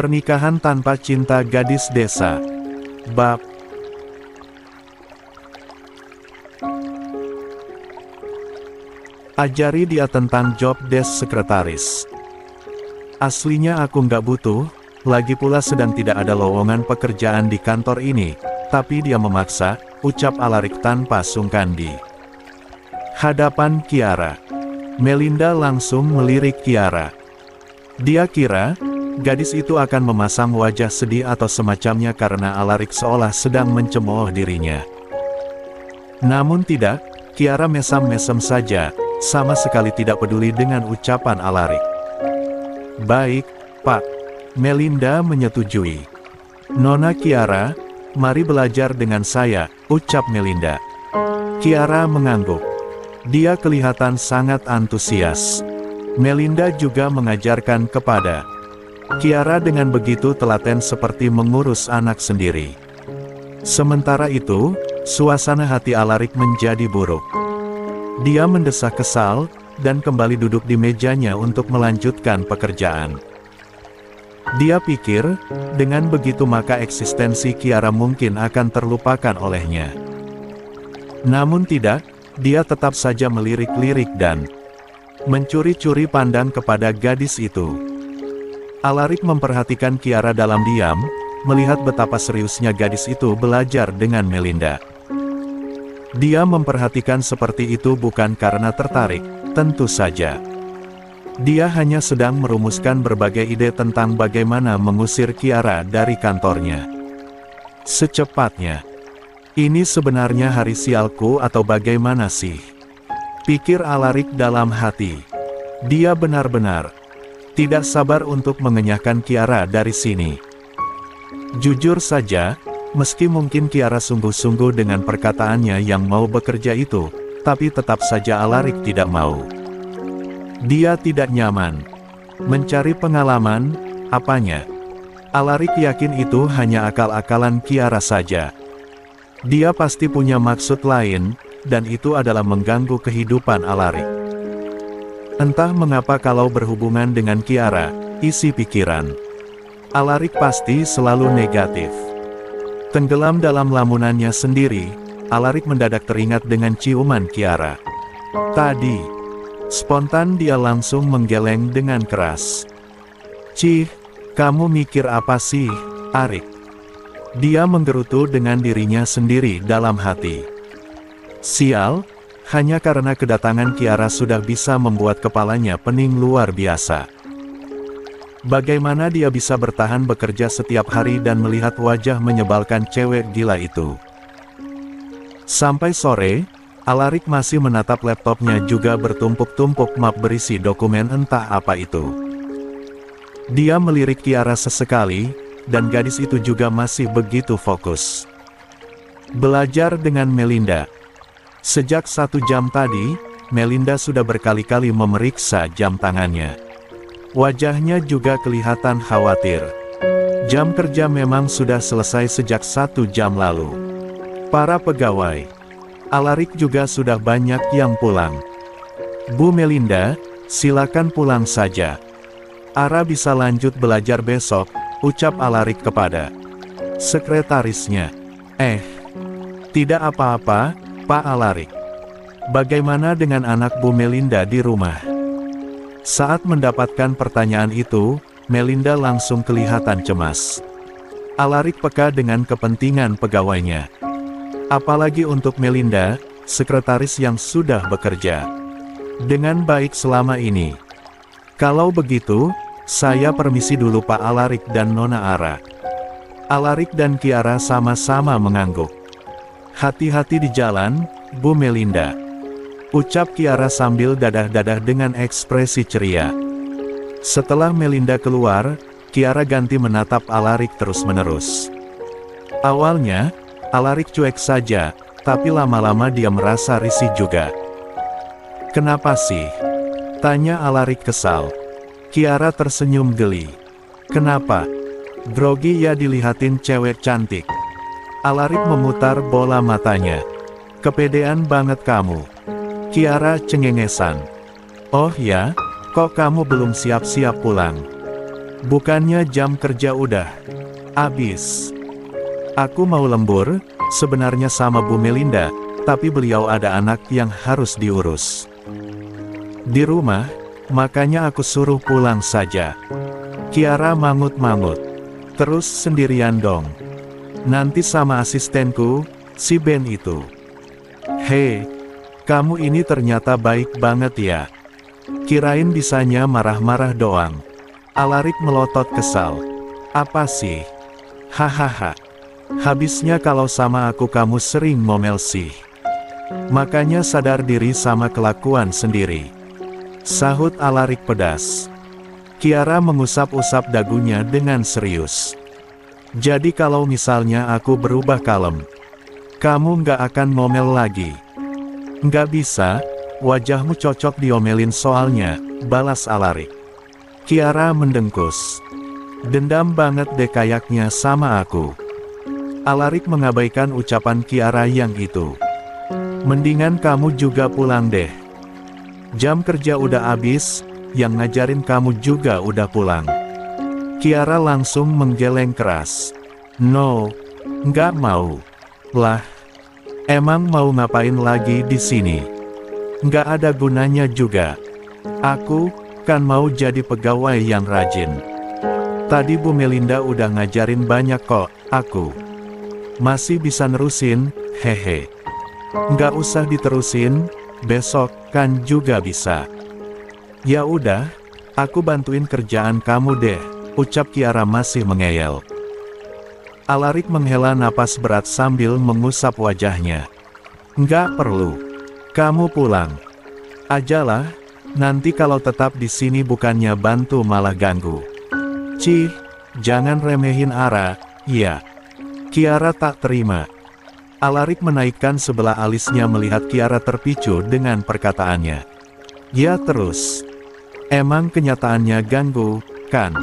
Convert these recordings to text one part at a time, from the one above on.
Pernikahan tanpa cinta gadis desa. Bab. Ajari dia tentang job desk sekretaris. Aslinya aku nggak butuh, lagi pula sedang tidak ada lowongan pekerjaan di kantor ini, tapi dia memaksa, ucap Alarik tanpa sungkan di hadapan Kiara. Melinda langsung melirik Kiara. Dia kira, gadis itu akan memasang wajah sedih atau semacamnya karena Alarik seolah sedang mencemooh dirinya. Namun tidak, Kiara mesam-mesem saja, sama sekali tidak peduli dengan ucapan Alarik. Baik, Pak. Melinda menyetujui. Nona Kiara, mari belajar dengan saya, ucap Melinda. Kiara mengangguk. Dia kelihatan sangat antusias. Melinda juga mengajarkan kepada Kiara dengan begitu telaten seperti mengurus anak sendiri. Sementara itu, suasana hati Alarik menjadi buruk. Dia mendesak kesal, dan kembali duduk di mejanya untuk melanjutkan pekerjaan. Dia pikir, dengan begitu maka eksistensi Kiara mungkin akan terlupakan olehnya. Namun tidak, dia tetap saja melirik-lirik dan mencuri-curi pandang kepada gadis itu. Alarik memperhatikan Kiara dalam diam, melihat betapa seriusnya gadis itu belajar dengan Melinda. Dia memperhatikan seperti itu bukan karena tertarik, tentu saja. Dia hanya sedang merumuskan berbagai ide tentang bagaimana mengusir Kiara dari kantornya. Secepatnya. Ini sebenarnya hari sialku atau bagaimana sih? Pikir Alarik dalam hati. Dia benar-benar tidak sabar untuk mengenyahkan Kiara dari sini. Jujur saja, meski mungkin Kiara sungguh-sungguh dengan perkataannya yang mau bekerja itu, tapi tetap saja Alarik tidak mau. Dia tidak nyaman. Mencari pengalaman, apanya? Alarik yakin itu hanya akal-akalan Kiara saja. Dia pasti punya maksud lain, dan itu adalah mengganggu kehidupan Alarik. Entah mengapa kalau berhubungan dengan Kiara, isi pikiran Alarik pasti selalu negatif. Tenggelam dalam lamunannya sendiri, Alarik mendadak teringat dengan ciuman Kiara. Tadi, spontan dia langsung menggeleng dengan keras. Cih, kamu mikir apa sih, Arik? Dia menggerutu dengan dirinya sendiri dalam hati. Sial, hanya karena kedatangan Kiara sudah bisa membuat kepalanya pening luar biasa. Bagaimana dia bisa bertahan bekerja setiap hari dan melihat wajah menyebalkan cewek gila itu? Sampai sore, Alarik masih menatap laptopnya juga bertumpuk-tumpuk map berisi dokumen entah apa itu. Dia melirik Kiara sesekali, dan gadis itu juga masih begitu fokus. Belajar dengan Melinda. Sejak 1 jam tadi, Melinda sudah berkali-kali memeriksa jam tangannya. Wajahnya juga kelihatan khawatir. Jam kerja memang sudah selesai sejak 1 jam lalu. Para pegawai Alarik juga sudah banyak yang pulang. Bu Melinda, silakan pulang saja. Ara bisa lanjut belajar besok, ucap Alarik kepada sekretarisnya. Tidak apa-apa, Pak Alarik. Bagaimana dengan anak Bu Melinda di rumah? Saat mendapatkan pertanyaan itu, Melinda langsung kelihatan cemas. Alarik peka dengan kepentingan pegawainya. Apalagi untuk Melinda, sekretaris yang sudah bekerja dengan baik selama ini. Kalau begitu, saya permisi dulu Pak Alarik dan Nona Ara. Alarik dan Kiara sama-sama mengangguk. Hati-hati di jalan, Bu Melinda, ucap Kiara sambil dadah-dadah dengan ekspresi ceria. Setelah Melinda keluar, Kiara ganti menatap Alarik terus-menerus. Awalnya, Alarik cuek saja, tapi lama-lama dia merasa risih juga. Kenapa sih? Tanya Alarik kesal. Kiara tersenyum geli. Kenapa? Grogi ya dilihatin cewek cantik. Alarik memutar bola matanya. Kepedean banget kamu. Kiara cengengesan. Oh ya, kok kamu belum siap-siap pulang? Bukannya jam kerja udah habis. Aku mau lembur, sebenarnya sama Bu Melinda, tapi beliau ada anak yang harus diurus di rumah, makanya aku suruh pulang saja. Kiara mangut-mangut. Terus sendirian dong. Nanti sama asistenku, si Ben itu. Hei, kamu ini ternyata baik banget ya. Kirain bisanya marah-marah doang. Alarik melotot kesal. Apa sih? Hahaha. Habisnya kalau sama aku kamu sering ngomel sih. Makanya sadar diri sama kelakuan sendiri. Sahut Alarik pedas. Kiara mengusap-usap dagunya dengan serius. Jadi kalau misalnya aku berubah kalem, kamu nggak akan ngomel lagi. Nggak bisa, wajahmu cocok diomelin soalnya, balas Alarik. Kiara mendengkus. Dendam banget deh kayaknya sama aku. Alarik mengabaikan ucapan Kiara yang itu. Mendingan kamu juga pulang deh. Jam kerja udah habis, yang ngajarin kamu juga udah pulang. Kiara langsung menggeleng keras. No, nggak mau. Lah, emang mau ngapain lagi di sini? Nggak ada gunanya juga. Aku kan mau jadi pegawai yang rajin. Tadi Bu Melinda udah ngajarin banyak kok, aku masih bisa nerusin, hehe. Nggak usah diterusin, besok kan juga bisa. Ya udah, aku bantuin kerjaan kamu deh, ucap Kiara masih mengeyel. Alarik menghela napas berat sambil mengusap wajahnya. Nggak perlu. Kamu pulang ajalah, nanti kalau tetap di sini bukannya bantu malah ganggu. Cih, jangan remehin Ara, ya. Kiara tak terima. Alarik menaikkan sebelah alisnya melihat Kiara terpicu dengan perkataannya. Ya terus. Emang kenyataannya ganggu, kan?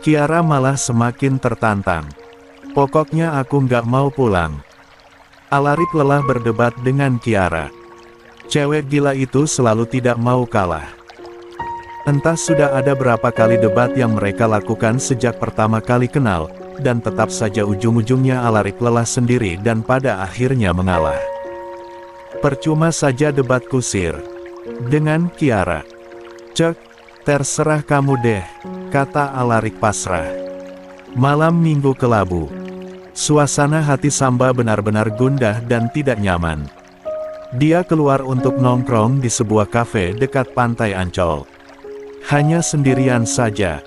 Kiara malah semakin tertantang. Pokoknya aku nggak mau pulang. Alarik lelah berdebat dengan Kiara. Cewek gila itu selalu tidak mau kalah. Entah sudah ada berapa kali debat yang mereka lakukan sejak pertama kali kenal, dan tetap saja ujung-ujungnya Alarik lelah sendiri dan pada akhirnya mengalah. Percuma saja debat kusir dengan Kiara. Cek, terserah kamu deh, kata Alarik pasrah. Malam minggu kelabu. Suasana hati Samba benar-benar gundah dan tidak nyaman. Dia keluar untuk nongkrong di sebuah kafe dekat pantai Ancol. Hanya sendirian saja.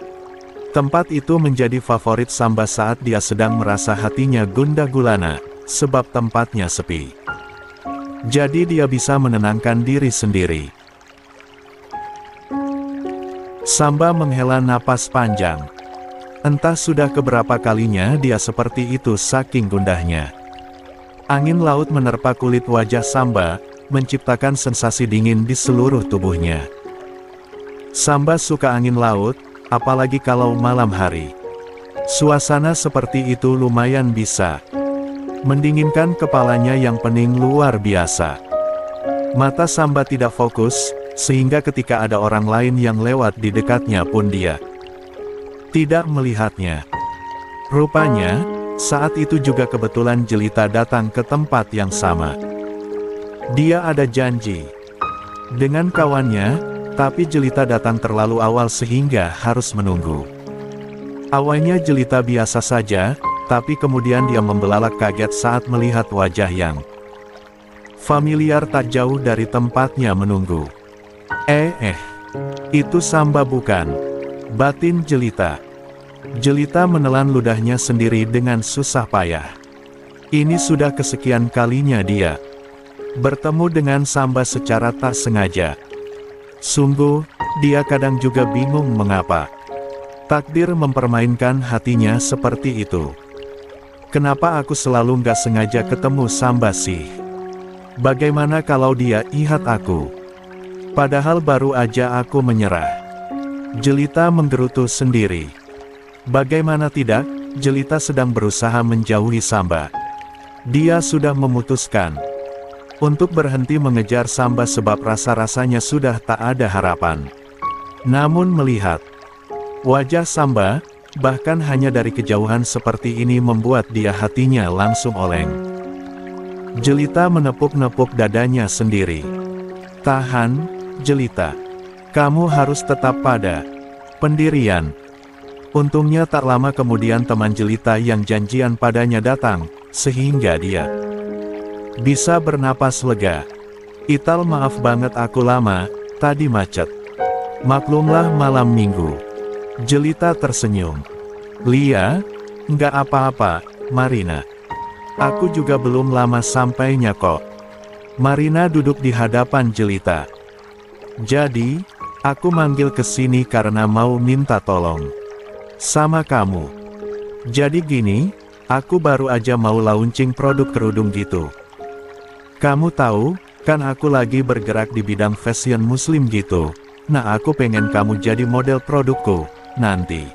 Tempat itu menjadi favorit Samba saat dia sedang merasa hatinya gundah gulana, sebab tempatnya sepi. Jadi dia bisa menenangkan diri sendiri. Samba menghela napas panjang. Entah sudah keberapa kalinya dia seperti itu saking gundahnya. Angin laut menerpa kulit wajah Samba, menciptakan sensasi dingin di seluruh tubuhnya. Samba suka angin laut, apalagi kalau malam hari. Suasana seperti itu lumayan bisa mendinginkan kepalanya yang pening luar biasa. Mata Samba tidak fokus, sehingga ketika ada orang lain yang lewat di dekatnya pun dia tidak melihatnya. Rupanya, saat itu juga kebetulan Jelita datang ke tempat yang sama. Dia ada janji dengan kawannya, tapi Jelita datang terlalu awal sehingga harus menunggu. Awalnya Jelita biasa saja, tapi kemudian dia membelalak kaget saat melihat wajah yang familiar tak jauh dari tempatnya menunggu. Itu Samba bukan? Batin Jelita. Jelita menelan ludahnya sendiri dengan susah payah. Ini sudah kesekian kalinya dia bertemu dengan Samba secara tak sengaja. Sungguh, dia kadang juga bingung mengapa takdir mempermainkan hatinya seperti itu. Kenapa aku selalu nggak sengaja ketemu Samba sih? Bagaimana kalau dia lihat aku? Padahal baru aja aku menyerah. Jelita menggerutu sendiri. Bagaimana tidak, Jelita sedang berusaha menjauhi Samba. Dia sudah memutuskan untuk berhenti mengejar Samba sebab rasa-rasanya sudah tak ada harapan. Namun melihat Wajah Samba, bahkan hanya dari kejauhan seperti ini membuat dia hatinya langsung oleng. Jelita menepuk-nepuk dadanya sendiri. Tahan, Jelita. Kamu harus tetap pada pendirian. Untungnya tak lama kemudian teman Jelita yang janjian padanya datang, sehingga dia bisa bernapas lega. Ital, maaf banget aku lama, tadi macet. Maklumlah malam minggu. Jelita tersenyum. Lia, nggak apa-apa, Marina. Aku juga belum lama sampainya kok. Marina duduk di hadapan Jelita. Jadi, aku manggil ke sini karena mau minta tolong sama kamu. Jadi gini, aku baru aja mau launching produk kerudung gitu. Kamu tahu, kan aku lagi bergerak di bidang fashion muslim gitu. Nah, aku pengen kamu jadi model produkku nanti.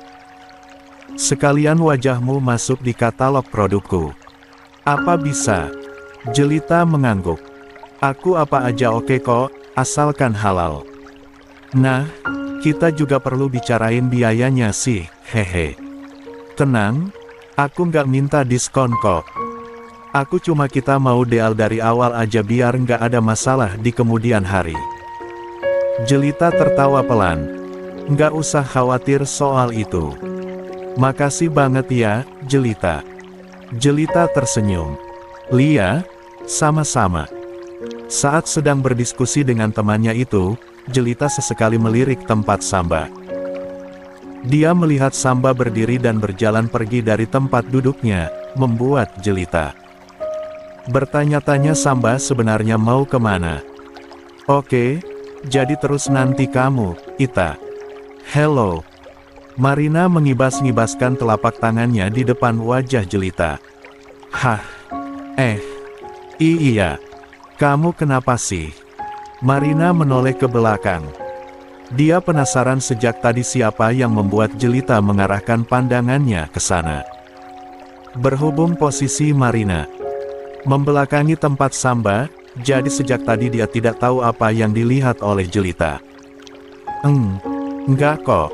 Sekalian wajahmu masuk di katalog produkku. Apa bisa? Jelita mengangguk. Aku apa aja oke kok, asalkan halal. Nah, kita juga perlu bicarain biayanya sih, hehe. Tenang, aku nggak minta diskon kok. Aku cuma kita mau deal dari awal aja biar nggak ada masalah di kemudian hari. Jelita tertawa pelan. Nggak usah khawatir soal itu. Makasih banget ya, Jelita. Jelita tersenyum. Lia, sama-sama. Saat sedang berdiskusi dengan temannya itu, Jelita sesekali melirik tempat Samba. Dia melihat Samba berdiri dan berjalan pergi dari tempat duduknya, membuat Jelita bertanya-tanya Samba sebenarnya mau kemana. Oke, jadi terus nanti kamu, Ita. Hello. Marina mengibas-ngibaskan telapak tangannya di depan wajah Jelita. Hah? Iya. Kamu kenapa sih? Marina menoleh ke belakang. Dia penasaran sejak tadi siapa yang membuat Jelita mengarahkan pandangannya ke sana. Berhubung posisi Marina membelakangi tempat Samba, jadi sejak tadi dia tidak tahu apa yang dilihat oleh Jelita. Enggak kok.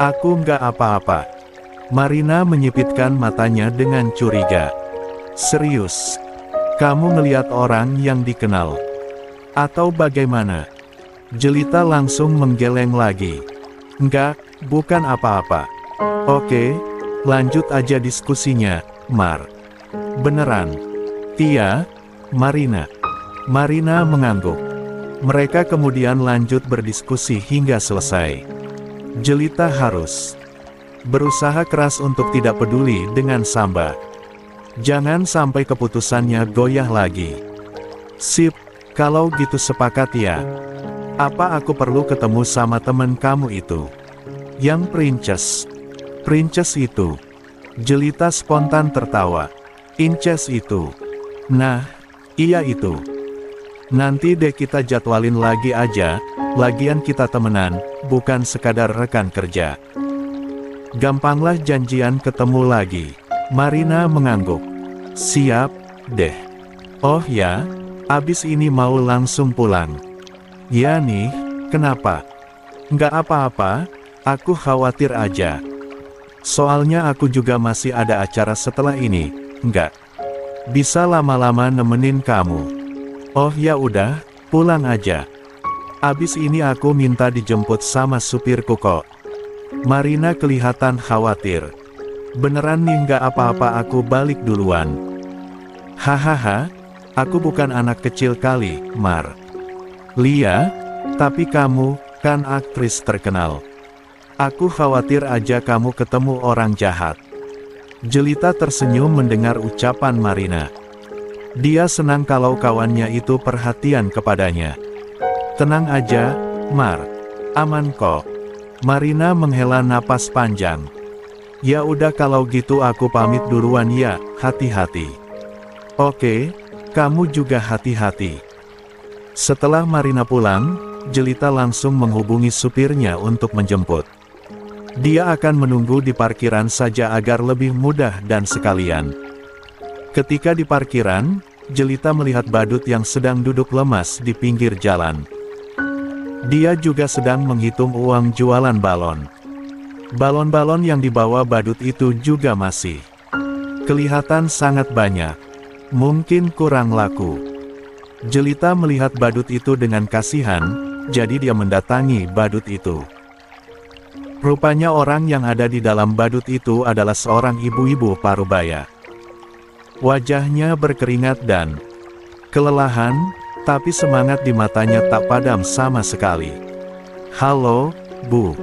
Aku enggak apa-apa. Marina menyipitkan matanya dengan curiga. Serius? Kamu ngelihat orang yang dikenal? Atau bagaimana? Jelita langsung menggeleng lagi. Enggak, bukan apa-apa. Oke, lanjut aja diskusinya, Mar. Beneran? Tia, Marina. Marina mengangguk. Mereka kemudian lanjut berdiskusi hingga selesai. Jelita harus berusaha keras untuk tidak peduli dengan Samba. Jangan sampai keputusannya goyah lagi. Sip, kalau gitu sepakat ya. Apa aku perlu ketemu sama temen kamu itu? Yang Princess itu. Jelita spontan tertawa. Inces itu. Nah, iya itu. Nanti deh kita jadwalin lagi aja, lagian kita temenan, bukan sekadar rekan kerja. Gampanglah janjian ketemu lagi. Marina mengangguk. Siap, deh. Oh ya, abis ini mau langsung pulang. Ya nih, kenapa? Nggak apa-apa, aku khawatir aja. Soalnya aku juga masih ada acara setelah ini, nggak bisa lama-lama nemenin kamu. Oh ya udah, pulang aja. Abis ini aku minta dijemput sama supirku kok. Marina kelihatan khawatir. Beneran nih nggak apa-apa aku balik duluan. Hahaha, aku bukan anak kecil kali, Mar. Lia, tapi kamu kan aktris terkenal. Aku khawatir aja kamu ketemu orang jahat. Jelita tersenyum mendengar ucapan Marina. Dia senang kalau kawannya itu perhatian kepadanya. Tenang aja, Mar. Aman kok. Marina menghela napas panjang. Ya udah kalau gitu aku pamit duluan ya, hati-hati. Oke, kamu juga hati-hati. Setelah Marina pulang, Jelita langsung menghubungi supirnya untuk menjemput. Dia akan menunggu di parkiran saja agar lebih mudah dan sekalian. Ketika di parkiran, Jelita melihat badut yang sedang duduk lemas di pinggir jalan. Dia juga sedang menghitung uang jualan balon. Balon-balon yang dibawa badut itu juga masih kelihatan sangat banyak. Mungkin kurang laku. Jelita melihat badut itu dengan kasihan, jadi dia mendatangi badut itu. Rupanya orang yang ada di dalam badut itu adalah seorang ibu-ibu parubaya. Wajahnya berkeringat dan kelelahan, tapi semangat di matanya tak padam sama sekali. "Halo, Bu.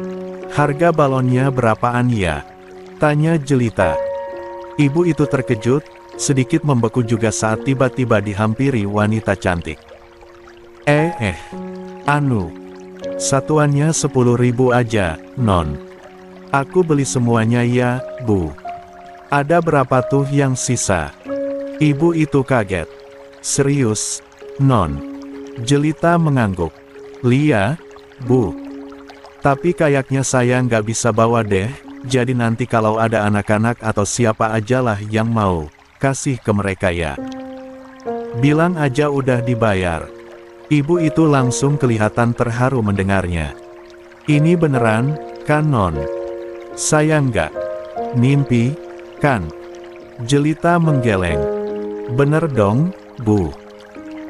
Harga balonnya berapaan ya?" tanya Jelita. Ibu itu terkejut, sedikit membeku juga saat tiba-tiba dihampiri wanita cantik. Anu. Satuannya 10.000 aja, Non. Aku beli semuanya ya, Bu. Ada berapa tuh yang sisa? Ibu itu kaget. Serius, Non? Jelita mengangguk. Lia, Bu. Tapi kayaknya saya nggak bisa bawa deh, jadi nanti kalau ada anak-anak atau siapa ajalah yang mau, kasih ke mereka ya. Bilang aja udah dibayar. Ibu itu langsung kelihatan terharu mendengarnya. Ini beneran, kan Non? Saya nggak mimpi, kan? Jelita menggeleng. Bener dong, Bu.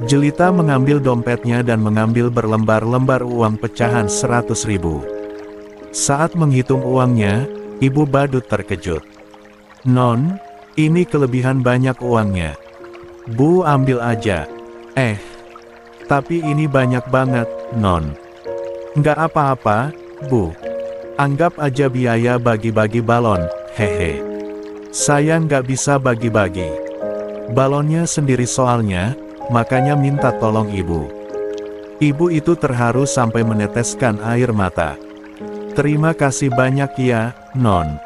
Jelita mengambil dompetnya dan mengambil berlembar-lembar uang pecahan 100.000. Saat menghitung uangnya, ibu badut terkejut. Non, ini kelebihan banyak uangnya. Bu ambil aja. Tapi ini banyak banget, Non. Nggak apa-apa, Bu. Anggap aja biaya bagi-bagi balon, hehe. Saya nggak bisa bagi-bagi. Balonnya sendiri soalnya, makanya minta tolong ibu. Ibu itu terharu sampai meneteskan air mata. Terima kasih banyak ya, Non.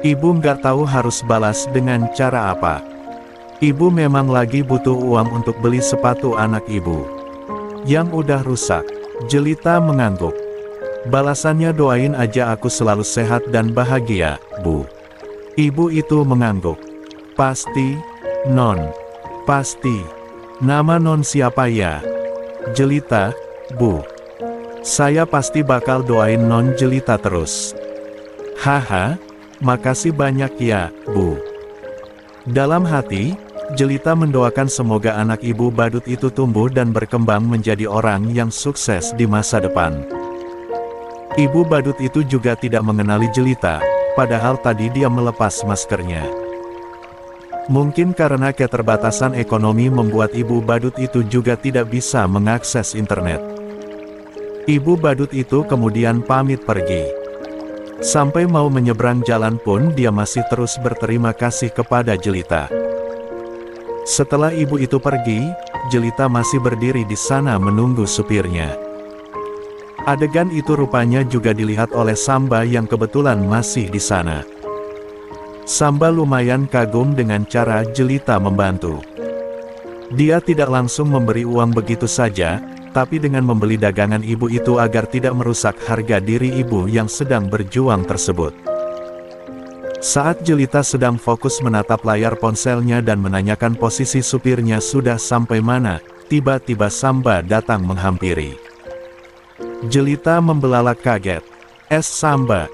Ibu nggak tahu harus balas dengan cara apa. Ibu memang lagi butuh uang untuk beli sepatu anak ibu yang udah rusak. Jelita mengangguk. Balasannya doain aja aku selalu sehat dan bahagia, Bu. Ibu itu mengangguk. Pasti, Non. Pasti. Nama Non siapa ya? Jelita, Bu. Saya pasti bakal doain Non Jelita terus. Haha, makasih banyak ya, Bu. Dalam hati, Jelita mendoakan semoga anak ibu badut itu tumbuh dan berkembang menjadi orang yang sukses di masa depan. Ibu badut itu juga tidak mengenali Jelita, padahal tadi dia melepas maskernya. Mungkin karena keterbatasan ekonomi membuat ibu badut itu juga tidak bisa mengakses internet. Ibu badut itu kemudian pamit pergi. Sampai mau menyeberang jalan pun dia masih terus berterima kasih kepada Jelita. Setelah ibu itu pergi, Jelita masih berdiri di sana menunggu supirnya. Adegan itu rupanya juga dilihat oleh Samba yang kebetulan masih di sana. Samba lumayan kagum dengan cara Jelita membantu. Dia tidak langsung memberi uang begitu saja, tapi dengan membeli dagangan ibu itu agar tidak merusak harga diri ibu yang sedang berjuang tersebut. Saat Jelita sedang fokus menatap layar ponselnya dan menanyakan posisi supirnya sudah sampai mana, tiba-tiba Samba datang menghampiri. Jelita membelalak kaget. Samba,